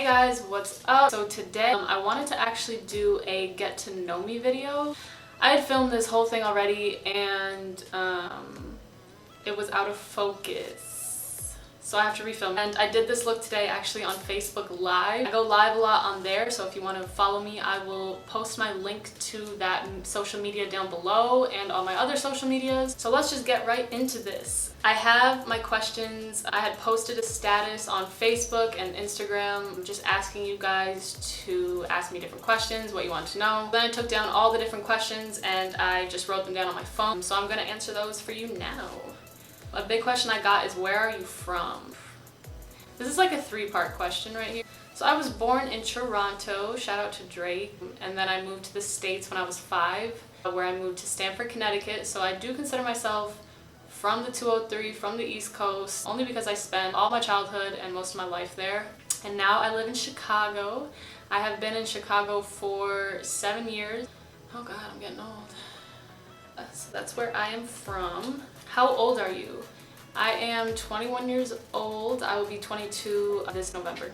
Hey guys, what's up? So today I wanted to actually do a get to know me video. I had filmed this whole thing already and it was out of focus. So I have to refilm. And I did this look today actually on Facebook Live. I go live a lot on there, so if you want to follow me, I will post my link to that social media down below and all my other social medias. So let's just get right into this. I have my questions. I had posted a status on Facebook and Instagram just asking you guys to ask me different questions, what you want to know. Then I took down all the different questions and I just wrote them down on my phone. So I'm gonna answer those for you now. A big question I got is, where are you from? This is like a three-part question right here. So I was born in Toronto, shout out to Drake, and then I moved to the States when I was 5, where I moved to Stamford, Connecticut. So I do consider myself from the 203, from the East Coast, only because I spent all my childhood and most of my life there. And now I live in Chicago. I have been in Chicago for 7 years. Oh God, I'm getting old. So that's where I am from. How old are you? I am 21 years old. I will be 22 this November.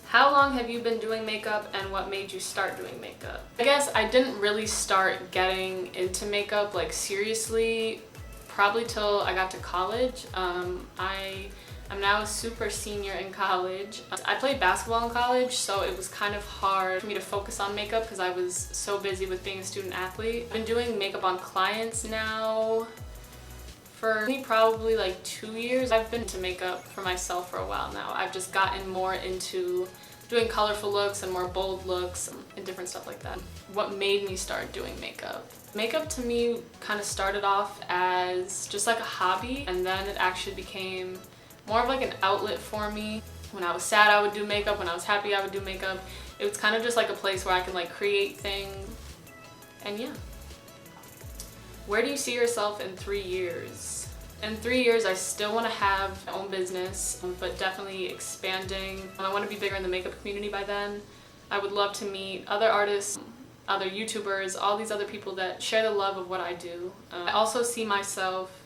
How long have you been doing makeup and what made you start doing makeup? I guess I didn't really start getting into makeup like seriously probably till I got to college. I'm now a super senior in college. I played basketball in college, so it was kind of hard for me to focus on makeup because I was so busy with being a student athlete. I've been doing makeup on clients now for probably like 2 years. I've been into makeup for myself for a while now. I've just gotten more into doing colorful looks and more bold looks and different stuff like that. What made me start doing makeup? Makeup to me kind of started off as just like a hobby, and then it actually became more of like an outlet for me. When I was sad, I would do makeup. When I was happy, I would do makeup. It was kind of just like a place where I can like create things. And yeah. Where do you see yourself in 3 years? In 3 years, I still want to have my own business, but definitely expanding. I want to be bigger in the makeup community by then. I would love to meet other artists, other YouTubers, all these other people that share the love of what I do. I also see myself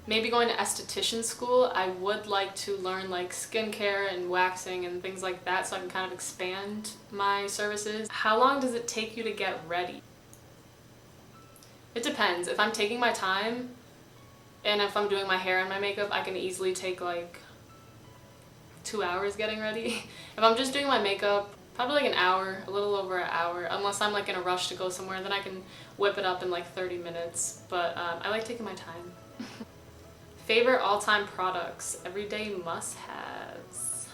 maybe going to esthetician school. I would like to learn like skincare and waxing and things like that so I can kind of expand my services. How long does it take you to get ready? It depends. If I'm taking my time and if I'm doing my hair and my makeup, I can easily take like 2 hours getting ready. If I'm just doing my makeup, probably like an hour, a little over an hour, unless I'm like in a rush to go somewhere, then I can whip it up in like 30 minutes. But I like taking my time. Favorite all-time products, everyday must-haves.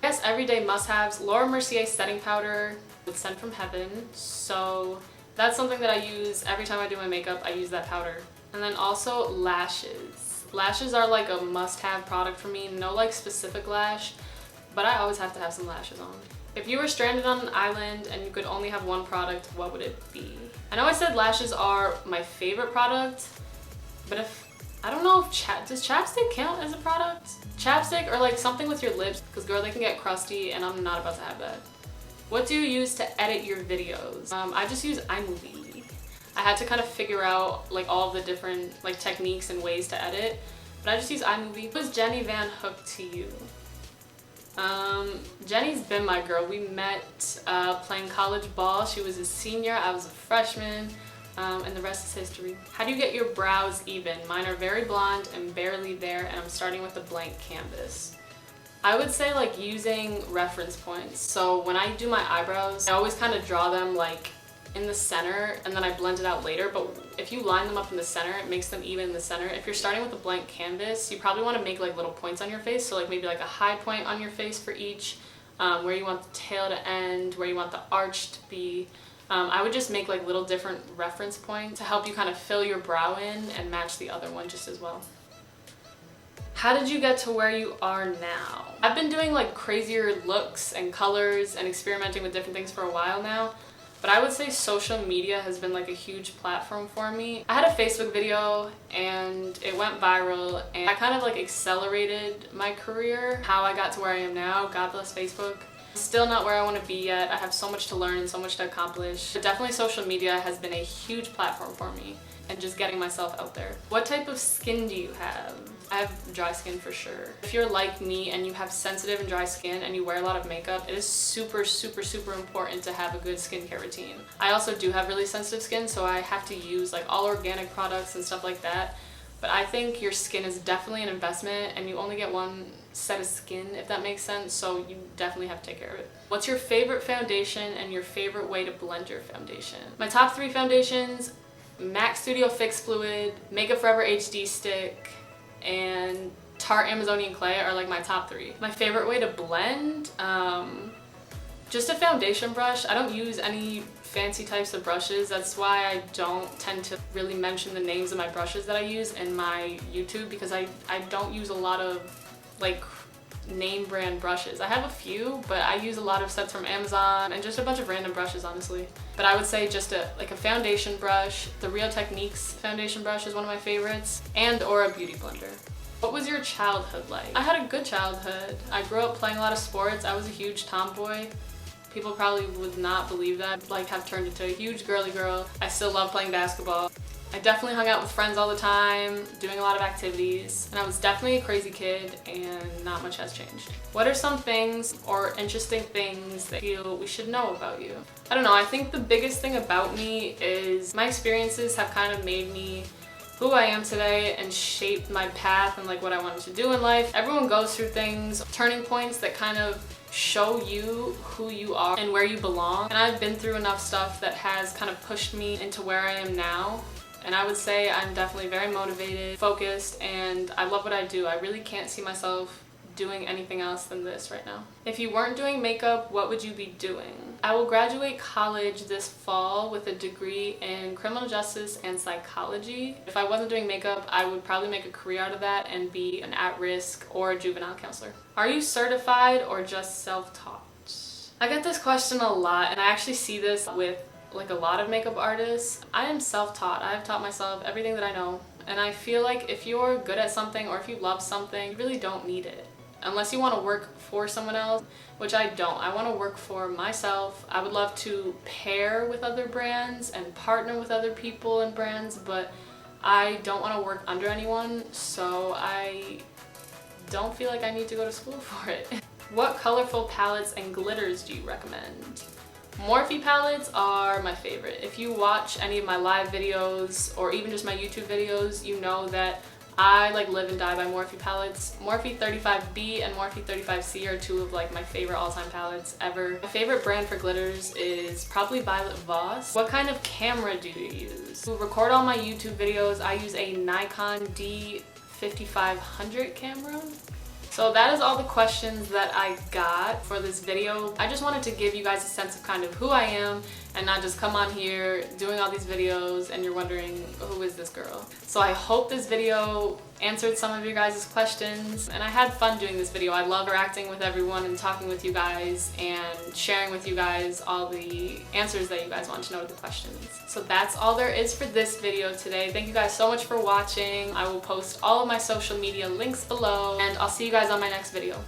I guess everyday must-haves, Laura Mercier setting powder with Sent from Heaven. So that's something that I use every time I do my makeup. I use that powder. And then also lashes. Lashes are like a must-have product for me. No like specific lash, but I always have to have some lashes on. If you were stranded on an island and you could only have one product, what would it be? I know I said lashes are my favorite product, but I don't know if does chapstick count as a product? Chapstick or like something with your lips, because girl, they can get crusty and I'm not about to have that. What do you use to edit your videos? I just use iMovie. I had to kind of figure out like all of the different like techniques and ways to edit, but I just use iMovie. Who is Jenny Van Hook to you? Jenny's been my girl. We met playing college ball. She was a senior, I was a freshman. And the rest is history. How do you get your brows even? Mine are very blonde and barely there, and I'm starting with a blank canvas. I would say like using reference points. So when I do my eyebrows, I always kind of draw them like in the center and then I blend it out later. But if you line them up in the center, it makes them even in the center. If you're starting with a blank canvas, you probably want to make like little points on your face. So like maybe like a high point on your face for each, where you want the tail to end, where you want the arch to be. I would just make like little different reference points to help you kind of fill your brow in and match the other one just as well. How did you get to where you are now? I've been doing like crazier looks and colors and experimenting with different things for a while now, but I would say social media has been like a huge platform for me. I had a Facebook video and it went viral and I kind of like accelerated my career. How I got to where I am now, God bless Facebook. Still not where I want to be yet. I have so much to learn, so much to accomplish. But definitely social media has been a huge platform for me. and just getting myself out there. What type of skin do you have? I have dry skin for sure. If you're like me and you have sensitive and dry skin and you wear a lot of makeup, it is super, super, super important to have a good skincare routine. I also do have really sensitive skin, so I have to use like all organic products and stuff like that. But I think your skin is definitely an investment and you only get one set of skin, if that makes sense, so you definitely have to take care of it. What's your favorite foundation and your favorite way to blend your foundation? My top 3 foundations, MAC Studio Fix Fluid, Makeup Forever HD Stick, and Tarte Amazonian Clay are like my top 3. My favorite way to blend, just a foundation brush. I don't use any fancy types of brushes. That's why I don't tend to really mention the names of my brushes that I use in my YouTube, because I don't use a lot of like name brand brushes. I have a few, but I use a lot of sets from Amazon and just a bunch of random brushes, honestly. But I would say just a foundation brush. The Real Techniques foundation brush is one of my favorites, and or a beauty blender. What was your childhood like? I had a good childhood. I grew up playing a lot of sports. I was a huge tomboy. People probably would not believe that. Like, have turned into a huge girly girl. I still love playing basketball. I definitely hung out with friends all the time, doing a lot of activities, and I was definitely a crazy kid, and not much has changed. What are some things or interesting things that you feel we should know about you? I don't know, I think the biggest thing about me is my experiences have kind of made me who I am today and shaped my path and like what I wanted to do in life. Everyone goes through things, turning points that kind of show you who you are and where you belong. And I've been through enough stuff that has kind of pushed me into where I am now. And I would say I'm definitely very motivated, focused, and I love what I do. I really can't see myself doing anything else than this right now. If you weren't doing makeup, what would you be doing? I will graduate college this fall with a degree in criminal justice and psychology. If I wasn't doing makeup, I would probably make a career out of that and be an at-risk or a juvenile counselor. Are you certified or just self-taught? I get this question a lot, and I actually see this with like a lot of makeup artists. I am self-taught. I have taught myself everything that I know, and I feel like if you're good at something or if you love something, you really don't need it. Unless you want to work for someone else, which I don't. I want to work for myself. I would love to pair with other brands and partner with other people and brands, but I don't want to work under anyone, so I don't feel like I need to go to school for it. What colorful palettes and glitters do you recommend? Morphe palettes are my favorite. If you watch any of my live videos or even just my YouTube videos, you know that I like live and die by Morphe palettes. Morphe 35B and Morphe 35C are 2 of like my favorite all-time palettes ever. My favorite brand for glitters is probably Violet Voss. What kind of camera do you use? To record all my YouTube videos, I use a Nikon D5500 camera. So that is all the questions that I got for this video. I just wanted to give you guys a sense of kind of who I am and not just come on here doing all these videos and you're wondering, who is this girl? So I hope this video answered some of your guys' questions, and I had fun doing this video. I love interacting with everyone and talking with you guys and sharing with you guys all the answers that you guys want to know to the questions. So that's all there is for this video today. Thank you guys so much for watching. I will post all of my social media links below, and I'll see you guys on my next video.